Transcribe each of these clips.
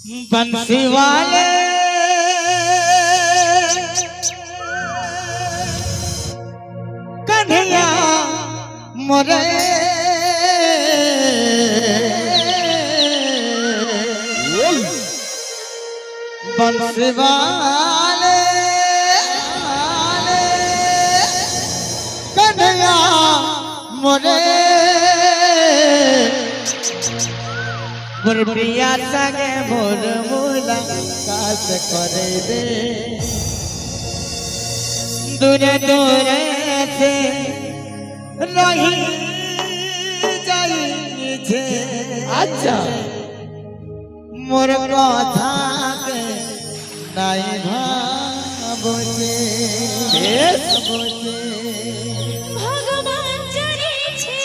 बंसी वाले कन्हैया मोरे बंसी वाले कन्हैया मोरे मोर प्रिया संगे मोर मुलाकात करे दे दूरे दूरे से रही जाई छे। अच्छा मोर कथा के नाई भाबोचे भगवान जरे छे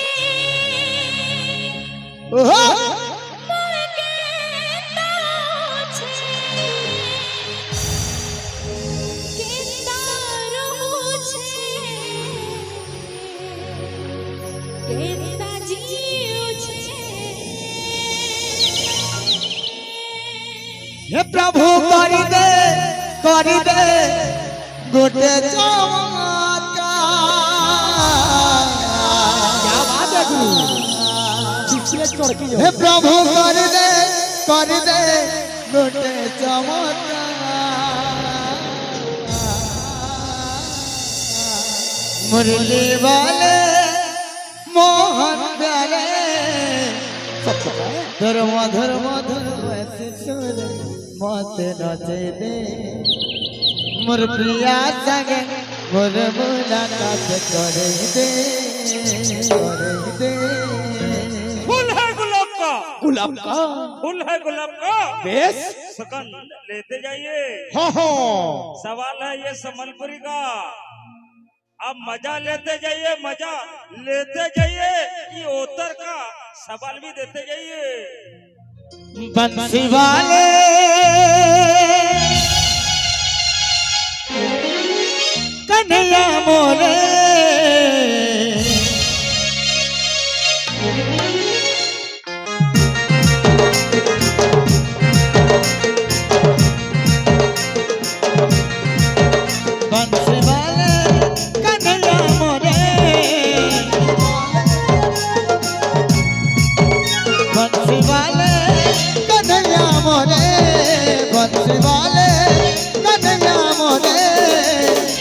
ओहो हे प्रभु कर दे गोटे चमत्कार। क्या बात है गुरु। हे प्रभु कर दे गोटे चमत्कार। मुरली वाले मोहन प्यारे धर्म धर्म धर्म ऐसे सुर मत नचे दे मोर प्रिया संगे मोर मुलाकात करे दे फूल है गुलाब का फूल है गुलाब का बेस सुगंध लेते जाइए। हो सवाल है ये संबलपुरी का, अब मजा लेते जाइए ये उत्तर का सवाल भी देते जाइए। बंसी वाले कन्हैया मोरे बंसी वाले कन्हैया मोरे बंसी वाले कन्हैया मोरे बंसी वाले कन्हैया मोरे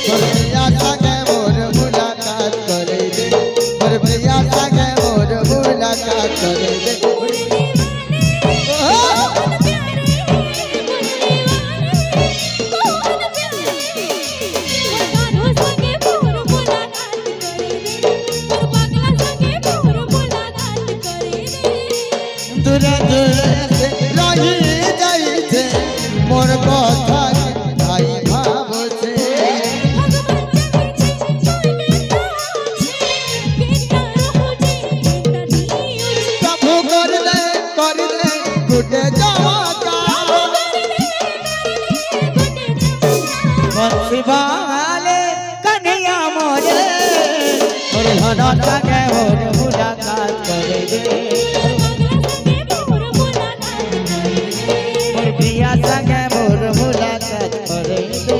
मोर प्रिया संगे मोर मुलाकात करे दे मोर प्रिया संगे मोर मुलाकात करे दे। दूरे दूरे से रही जाई छे मोर कथा भाई भाबो छे। प्रभु कर दे गुटे चमत्कार। बंसी वाले कन्हैया मोरे मोर धन संगे मोर मुलाकात करे दे मोर प्रिया संगे मोर मुलाकात करे दे।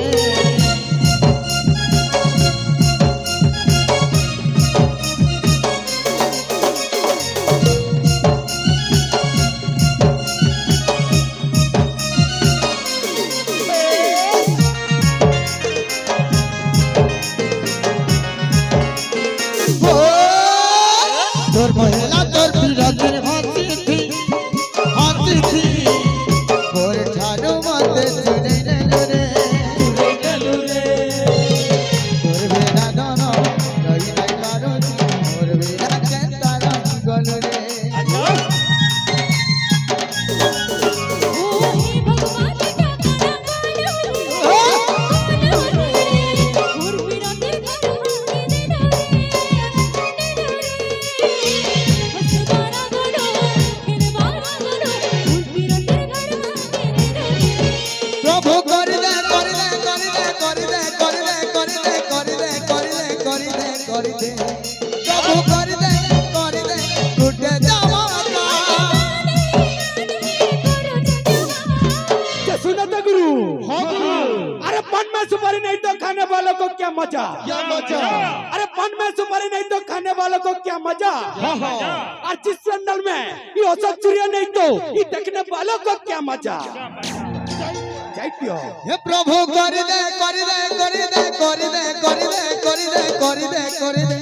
में सुपारी नहीं तो खाने वालों को क्या मजा। क्या मजा। अरे पान में सुपारी नहीं तो खाने वालों को क्या मजा। और जिस जंगल में ये औसत चिड़िया नहीं तो ये देखने वालों को क्या मजा। जय पियो। हे प्रभु कर दे कर दे कर दे कर दे कर दे कर दे कर दे कर दे।